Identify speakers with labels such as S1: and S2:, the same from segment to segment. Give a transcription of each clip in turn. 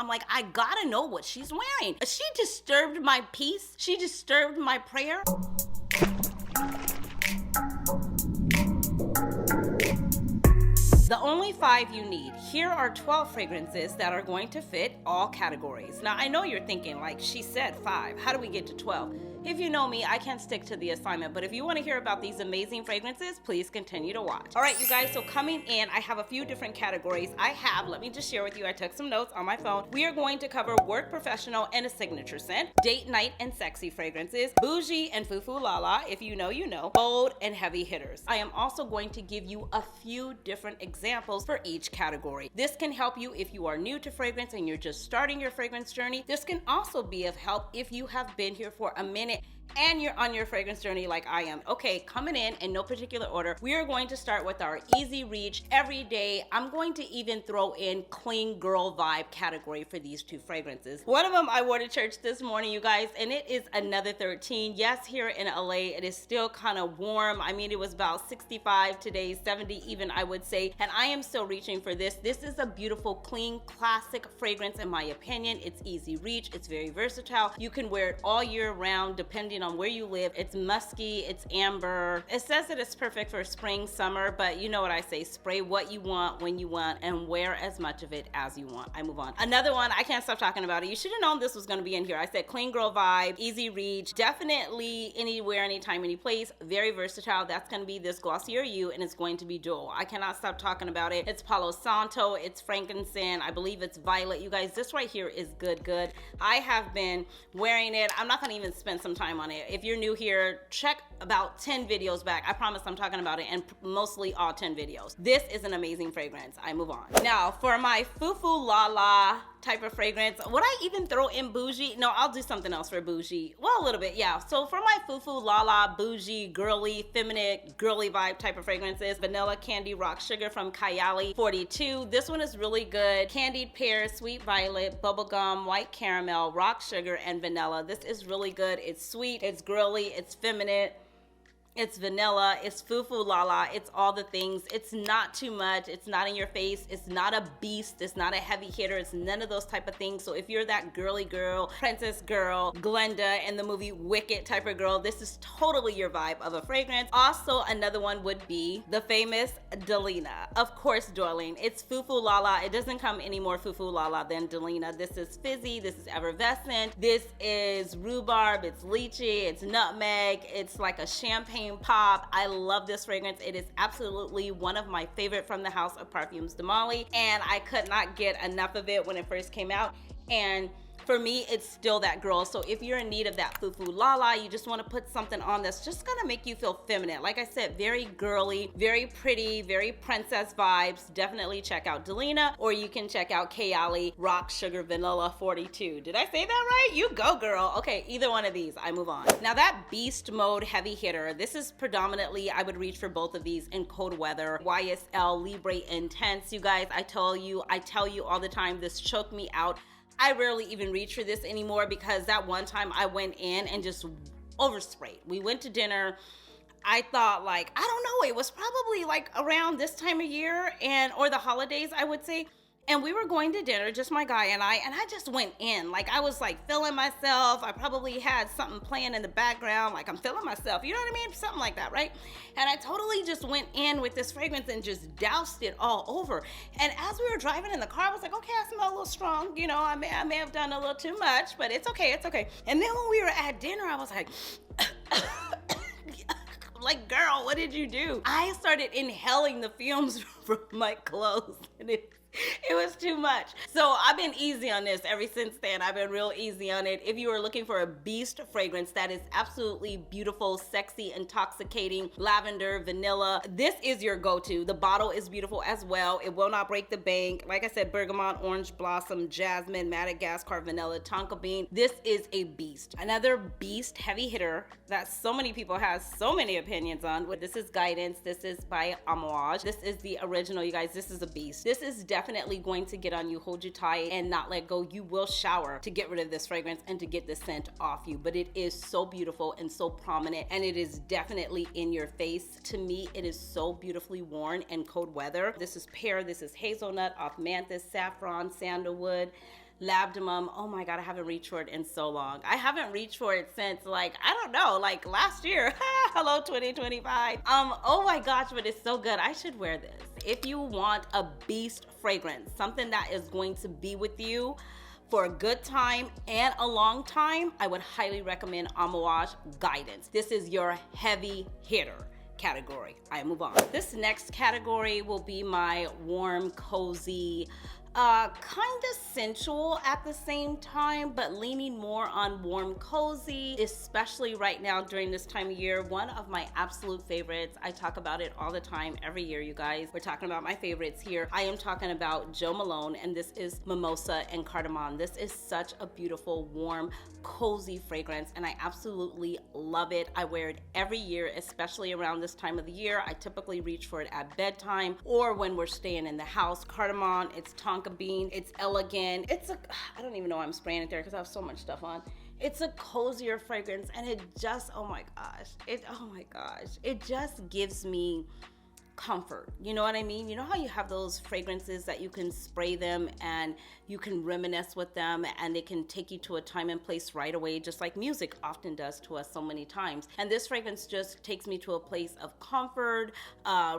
S1: I'm like, I gotta know what she's wearing. She disturbed my peace. She disturbed my prayer. The only 5 you need. Here are 12 fragrances that are going to fit all categories. Now, I know you're thinking, like, she said 5. How do we get to 12? If you know me, I can't stick to the assignment, but if you want to hear about these amazing fragrances, please continue to watch. All right, you guys, so coming in, I have a few different categories. Let me just share with you, I took some notes on my phone. We are going to cover work professional and a signature scent, date night and sexy fragrances, bougie and foo-foo la-la, if you know, you know, bold and heavy hitters. I am also going to give you a few different examples for each category. This can help you if you are new to fragrance and you're just starting your fragrance journey. This can also be of help if you have been here for a minute and you're on your fragrance journey like I am. Okay, coming in no particular order, we are going to start with our easy reach every day. I'm going to even throw in clean girl vibe category for these 2 fragrances. One of them I wore to church this morning, you guys, and it is another 13. Yes, here in LA, it is still kind of warm. I mean, it was about 65 today, 70 even, I would say, and I am still reaching for this. This is a beautiful, clean, classic fragrance in my opinion. It's easy reach, it's very versatile. You can wear it all year round depending on where you live. It's musky, it's amber. It says that it's perfect for spring, summer, but you know what I say, spray what you want when you want and wear as much of it as you want. I move on. Another one, I can't stop talking about it. You should have known this was gonna be in here. I said clean girl vibe, easy reach, definitely anywhere, anytime, any place, very versatile. That's gonna be this Glossier You, and it's going to be dual. I cannot stop talking about it. It's Palo Santo, it's frankincense, I believe it's violet. You guys, this right here is good. I have been wearing it. I'm not gonna even spend some time on it. If you're new here, check about 10 videos back. I promise I'm talking about it, and mostly all 10 videos. This is an amazing fragrance. I move on. Now, for my foo-foo la-la type of fragrance, would I even throw in bougie? No, I'll do something else for bougie. Well, a little bit, yeah. So for my foo-foo la-la, bougie, girly, feminine, girly vibe type of fragrances, Vanilla Candy Rock Sugar from Cheraye 42. This one is really good. Candied pear, sweet violet, bubblegum, white caramel, rock sugar, and vanilla. This is really good. It's sweet, it's girly, it's feminine, it's vanilla, it's foo-foo la-la, it's all the things. It's not too much, it's not in your face, it's not a beast, it's not a heavy hitter, it's none of those type of things. So if you're that girly girl, princess girl, Glenda in the movie Wicked type of girl, this is totally your vibe of a fragrance. Also, another one would be the famous Delina. Of course, darling, it's foo-foo la-la. It doesn't come any more foo-foo la-la than Delina. This is fizzy, this is effervescent, this is rhubarb, it's lychee, it's nutmeg, it's like a champagne pop. I love this fragrance. It is absolutely one of my favorite from the house of Perfumes de Mali, and I could not get enough of it when it first came out. And for me, it's still that girl. So if you're in need of that foo-foo la-la, you just want to put something on that's just gonna make you feel feminine. Like I said, very girly, very pretty, very princess vibes. Definitely check out Delina, or you can check out Cheraye Rock Sugar Vanilla 42. Did I say that right? You go, girl. Okay, either one of these, I move on. Now that beast mode heavy hitter, this is predominantly, I would reach for both of these in cold weather. Ysl Libre Intense. You guys, I tell you all the time, this choked me out. I rarely even reach for this anymore because that one time I went in and just oversprayed. We went to dinner. I thought, like, I don't know, it was probably like around this time of year or the holidays, I would say. And we were going to dinner, just my guy and I just went in. Like, I was like feeling myself. I probably had something playing in the background, like I'm feeling myself, you know what I mean? Something like that, right? And I totally just went in with this fragrance and just doused it all over. And as we were driving in the car, I was like, okay, I smell a little strong. You know, I may have done a little too much, but it's okay, it's okay. And then when we were at dinner, I was like, like, girl, what did you do? I started inhaling the fumes from my clothes, and it was too much. So I've been easy on this ever since then. I've been real easy on it. If you are looking for a beast fragrance that is absolutely beautiful, sexy, intoxicating, lavender, vanilla, this is your go-to. The bottle is beautiful as well. It will not break the bank. Like I said, bergamot, orange blossom, jasmine, Madagascar, vanilla, tonka bean. This is a beast. Another beast heavy hitter that so many people have so many opinions on. This is Guidance. This is by Amouage. This is the original, you guys. This is a beast. This is definitely going to get on you, hold you tight, and not let go. You will shower to get rid of this fragrance and to get the scent off you, but it is so beautiful and so prominent, and it is definitely in your face. To me, it is so beautifully worn in cold weather. This is pear, this is hazelnut, osmanthus, saffron, sandalwood. Labdamum. Oh my God, I haven't reached for it in so long. I haven't reached for it since like, I don't know, like last year. Hello 2025. Oh my gosh, but it's so good. I should wear this. If you want a beast fragrance, something that is going to be with you for a good time and a long time, I would highly recommend Amouage Guidance. This is your heavy hitter category. All right, move on. This next category will be my warm, cozy, kind of sensual at the same time, but leaning more on warm, cozy, especially right now during this time of year. One of my absolute favorites. I talk about it all the time, every year, you guys. We're talking about my favorites here. I am talking about Jo Malone, and this is Mimosa and Cardamom. This is such a beautiful, warm, cozy fragrance, and I absolutely love it. I wear it every year, especially around this time of the year. I typically reach for it at bedtime or when we're staying in the house. Cardamom, it's tonka bean, it's elegant. I don't even know why I'm spraying it there because I have so much stuff on. It's a cozier fragrance, and it just, oh my gosh, it just gives me comfort. You know what I mean? You know how you have those fragrances that you can spray them and you can reminisce with them, and they can take you to a time and place right away, just like music often does to us so many times. And this fragrance just takes me to a place of comfort,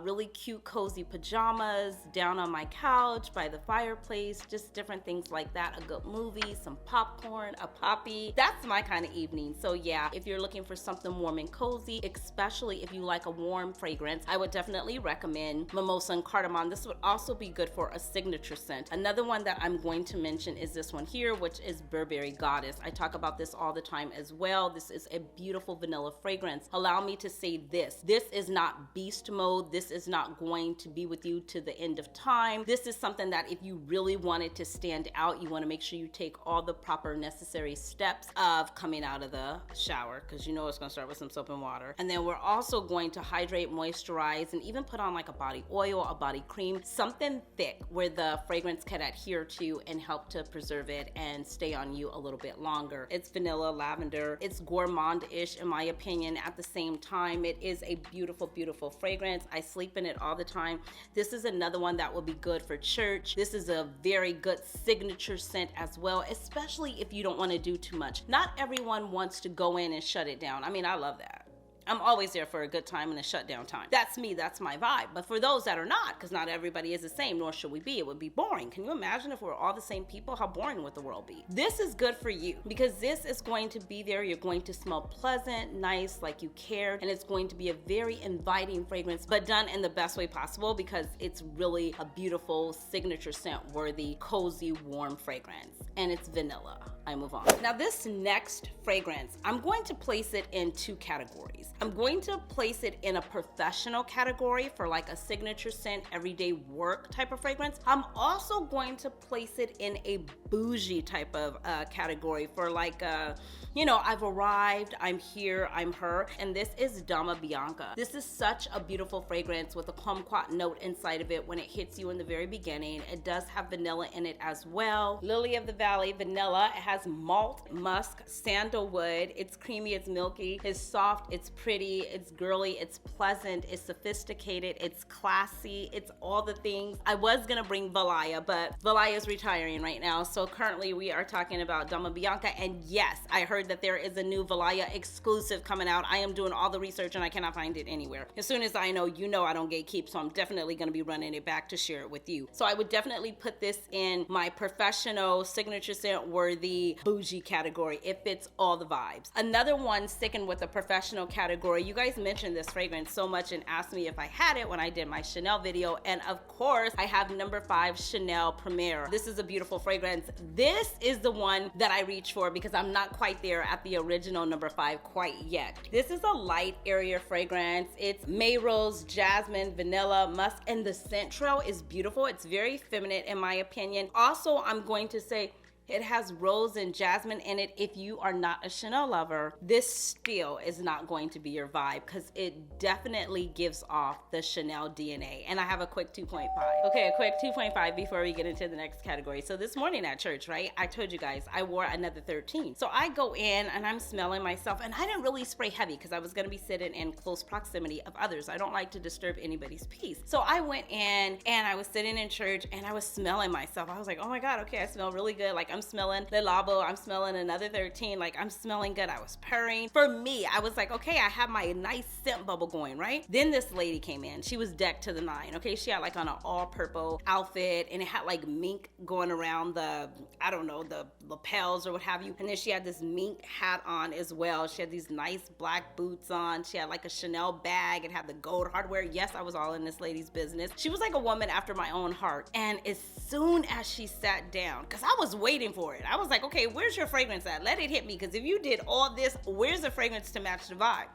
S1: really cute, cozy pajamas, down on my couch, by the fireplace, just different things like that. A good movie, some popcorn, a poppy. That's my kind of evening. So yeah, if you're looking for something warm and cozy, especially if you like a warm fragrance, I would definitely recommend Mimosa and Cardamom. This would also be good for a signature scent. Another one that I'm going to mention is this one here, which is Burberry Goddess. I talk about this all the time as well. This is a beautiful vanilla fragrance. Allow me to say this is not beast mode. This is not going to be with you to the end of time. This is something that if you really want it to stand out, you want to make sure you take all the proper necessary steps of coming out of the shower, because you know it's going to start with some soap and water. And then we're also going to hydrate, moisturize, and even put on like a body oil, a body cream, something thick where the fragrance can adhere to and help to preserve it and stay on you a little bit longer. It's vanilla, lavender. It's gourmand-ish in my opinion. At the same time, it is a beautiful, beautiful fragrance. I sleep in it all the time. This is another one that will be good for church. This is a very good signature scent as well, especially if you don't want to do too much. Not everyone wants to go in and shut it down. I mean, I love that. I'm always there for a good time and a shutdown time. That's me, that's my vibe. But for those that are not, because not everybody is the same, nor should we be, it would be boring. Can you imagine if we're all the same people? How boring would the world be? This is good for you because this is going to be there. You're going to smell pleasant, nice, like you cared, and it's going to be a very inviting fragrance, but done in the best way possible because it's really a beautiful signature scent worthy, cozy, warm fragrance. And it's vanilla. I move on. Now this next fragrance, I'm going to place it in two categories. I'm going to place it in a professional category for like a signature scent, everyday work type of fragrance. I'm also going to place it in a bougie type of category for like I've arrived, I'm here, I'm her, and this is Dama Bianca. This is such a beautiful fragrance with a kumquat note inside of it when it hits you in the very beginning. It does have vanilla in it as well. Lily of the Valley vanilla. It has malt, musk, sandalwood. It's creamy, it's milky, it's soft, it's pretty, it's girly, it's pleasant, it's sophisticated, it's classy, it's all the things. I was gonna bring Valaya, but Valaya is retiring right now. So currently we are talking about Dama Bianca, and yes, I heard that there is a new Valaya exclusive coming out. I am doing all the research and I cannot find it anywhere. As soon as I know, I don't gatekeep, so I'm definitely gonna be running it back to share it with you. So I would definitely put this in my professional signature scent worthy bougie category. It fits all the vibes. Another one sticking with the professional category, you guys mentioned this fragrance so much and asked me if I had it when I did my Chanel video, and of course I have number 5 Chanel Premiere. This is a beautiful fragrance. This is the one that I reach for because I'm not quite there at the original number 5 quite yet. This is a light area fragrance. It's May Rose, Jasmine, Vanilla, Musk, and the scent trail is beautiful. It's very feminine in my opinion. Also, I'm going to say it has rose and jasmine in it. If you are not a Chanel lover, this still is not going to be your vibe because it definitely gives off the Chanel DNA. And I have a quick 2.5. Okay, a quick 2.5 before we get into the next category. So this morning at church, right, I told you guys I wore another 13. So I go in and I'm smelling myself, and I didn't really spray heavy because I was gonna be sitting in close proximity of others. I don't like to disturb anybody's peace. So I went in and I was sitting in church and I was smelling myself. I was like, oh my God, okay, I smell really good. Like I'm smelling Le Labo, I'm smelling another 13, like I'm smelling good. I was purring. For me, I was like, okay, I have my nice scent bubble going, right? Then this lady came in. She was decked to the nine, okay? She had like on an all purple outfit and it had like mink going around the, I don't know, the lapels or what have you. And then she had this mink hat on as well. She had these nice black boots on. She had like a Chanel bag. It had the gold hardware. Yes, I was all in this lady's business. She was like a woman after my own heart. And as soon as she sat down, because I was waiting for it, I was like, okay, where's your fragrance at? Let it hit me, because if you did all this, where's the fragrance to match the vibe?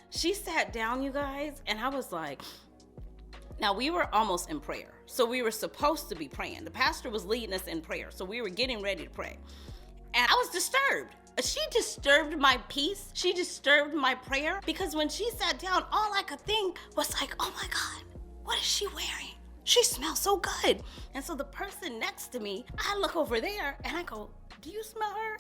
S1: She sat down, you guys, and I was like, now we were almost in prayer. So we were supposed to be praying. The pastor was leading us in prayer. So we were getting ready to pray. And I was disturbed. She disturbed my peace. She disturbed my prayer, because when she sat down, all I could think was like, oh my God, what is she wearing? She smells so good. And so the person next to me, I look over there and I go, do you smell her?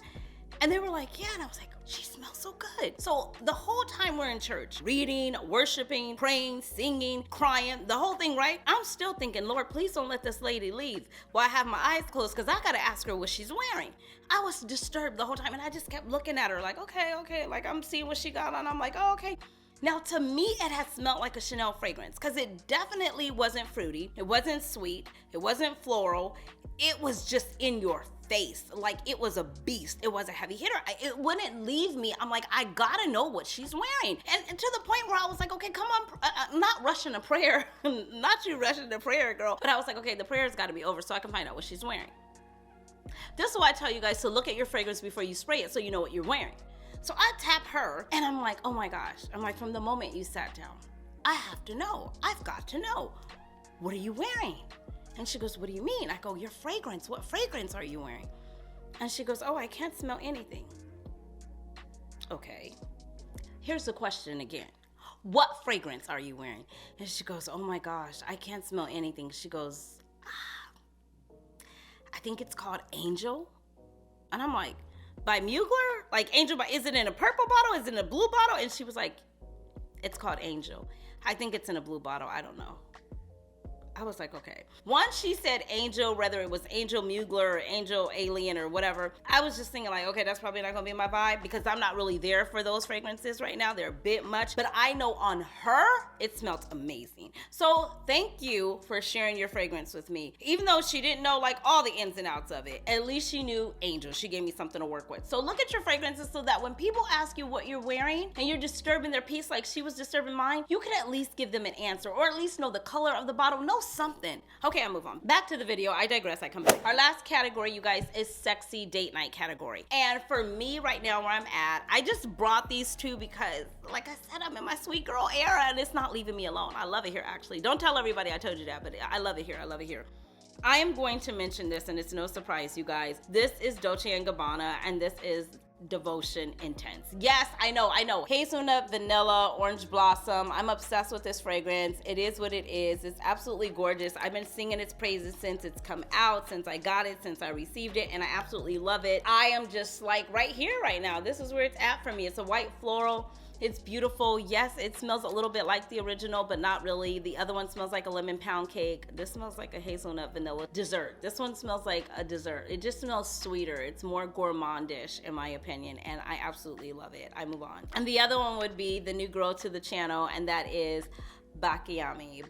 S1: And they were like, yeah. And I was like, she smells so good. So the whole time we're in church, reading, worshiping, praying, singing, crying, the whole thing, right? I'm still thinking, Lord, please don't let this lady leave while I have my eyes closed, because I got to ask her what she's wearing. I was disturbed the whole time, and I just kept looking at her like, okay. Like, I'm seeing what she got on. I'm like, oh, okay. Now, to me, it had smelled like a Chanel fragrance, because it definitely wasn't fruity. It wasn't sweet. It wasn't floral. It was just in your face. Like, it was a beast. It was a heavy hitter. It wouldn't leave me. I'm like, I gotta know what she's wearing. And to the point where I was like, okay, come on, not rushing a prayer. Not you rushing a prayer, girl. But I was like, okay, the prayer's gotta be over so I can find out what she's wearing. This is why I tell you guys to look at your fragrance before you spray it so you know what you're wearing. So I tap her and I'm like, oh my gosh. I'm like, from the moment you sat down, I have to know. I've got to know. What are you wearing? And she goes, what do you mean? I go, your fragrance. What fragrance are you wearing? And she goes, oh, I can't smell anything. Okay. Here's the question again. What fragrance are you wearing? And she goes, oh my gosh, I can't smell anything. She goes, I think it's called Angel. And I'm like, by Mugler? Like Angel, is it in a purple bottle? Is it in a blue bottle? And she was like, it's called Angel. I think it's in a blue bottle. I don't know. I was like, okay. Once she said Angel, whether it was Angel Mugler or Angel Alien or whatever, I was just thinking like, okay, that's probably not gonna be my vibe, because I'm not really there for those fragrances right now. They're a bit much, but I know on her, it smelled amazing. So thank you for sharing your fragrance with me. Even though she didn't know like all the ins and outs of it, at least she knew Angel. She gave me something to work with. So look at your fragrances so that when people ask you what you're wearing and you're disturbing their peace like she was disturbing mine, you can at least give them an answer, or at least know the color of the bottle, know something. Okay, I'll move on. Back to the video. I digress. I come back. Our last category, you guys, is sexy date night category. And for me right now where I'm at, I just brought these two because, like I said, I'm in my sweet girl era and it's not leaving me alone. I love it here, actually. Don't tell everybody I told you that, but I love it here. I love it here. I am going to mention this, and it's no surprise, you guys. This is Dolce & Gabbana, and this is Devition Intense. Yes, I know. Hazelnut, vanilla, orange blossom. I'm obsessed with this fragrance. It is what it is. It's absolutely gorgeous. I've been singing its praises since it's come out, since I got it, since I received it, and I absolutely love it. I am just like right here, right now. This is where it's at for me. It's a white floral. It's beautiful. Yes, it smells a little bit like the original, but not really. The other one smells like a lemon pound cake. This smells like a hazelnut vanilla dessert. This one smells like a dessert. It just smells sweeter. It's more gourmandish in my opinion, and I absolutely love it. I move on. And the other one would be the new girl to the channel, and that is BACIAMI,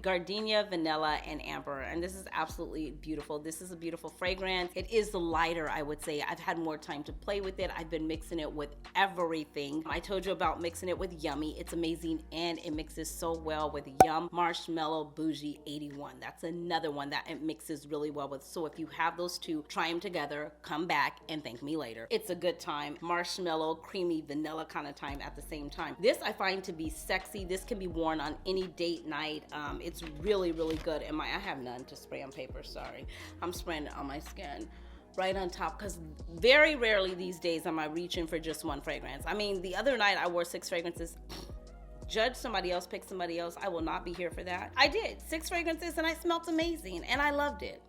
S1: gardenia, vanilla, and amber. And this is absolutely beautiful. This is a beautiful fragrance. It is lighter, I would say. I've had more time to play with it. I've been mixing it with everything. I told you about mixing it with Yummy. It's amazing, and it mixes so well with Yum Marshmallow Bougie 81. That's another one that it mixes really well with. So if you have those two, try them together, come back and thank me later. It's a good time. Marshmallow, creamy, vanilla kind of time at the same time. This I find to be sexy. This can be worn on any date night. It's really, really good. I have none to spray on paper, sorry. I'm spraying it on my skin right on top, because very rarely these days am I reaching for just one fragrance. I mean, the other night I wore 6 fragrances. Judge somebody else, pick somebody else. I will not be here for that. I did 6 fragrances and I smelled amazing and I loved it.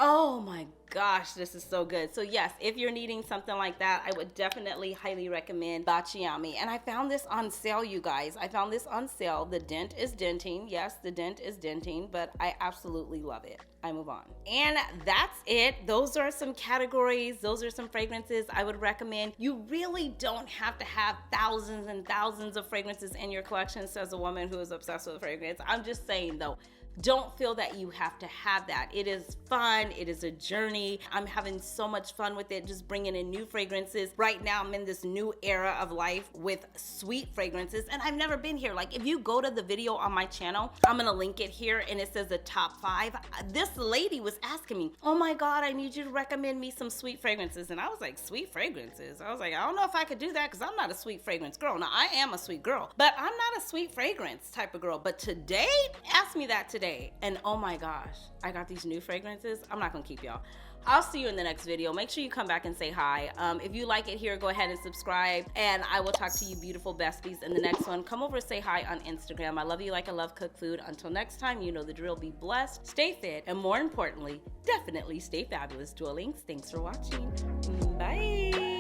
S1: Oh my gosh, this is so good. So yes, if you're needing something like that, I would definitely highly recommend BACIAMI. And I found this on sale, you guys. I found this on sale. The dent is denting. Yes, the dent is denting, but I absolutely love it. I move on. And that's it. Those are some categories. Those are some fragrances I would recommend. You really don't have to have thousands and thousands of fragrances in your collection, says a woman who is obsessed with fragrance. I'm just saying though, don't feel that you have to have that. It is fun. It is a journey. I'm having so much fun with it, just bringing in new fragrances. Right now, I'm in this new era of life with sweet fragrances, and I've never been here. Like, if you go to the video on my channel, I'm gonna link it here, and it says the top 5. This lady was asking me, oh my God, I need you to recommend me some sweet fragrances. And I was like, sweet fragrances? I was like, I don't know if I could do that because I'm not a sweet fragrance girl. Now, I am a sweet girl, but I'm not a sweet fragrance type of girl. But today, ask me that today. And oh my gosh, I got these new fragrances. I'm not gonna keep y'all. I'll see you in the next video. Make sure you come back and say hi. If you like it here, go ahead and subscribe, and I will talk to you beautiful besties in the next one. Come over and say hi on Instagram. I love you like I love cooked food. Until next time, you know the drill. Be blessed, stay fit, and more importantly, definitely stay fabulous. Duel Links, thanks for watching. Bye.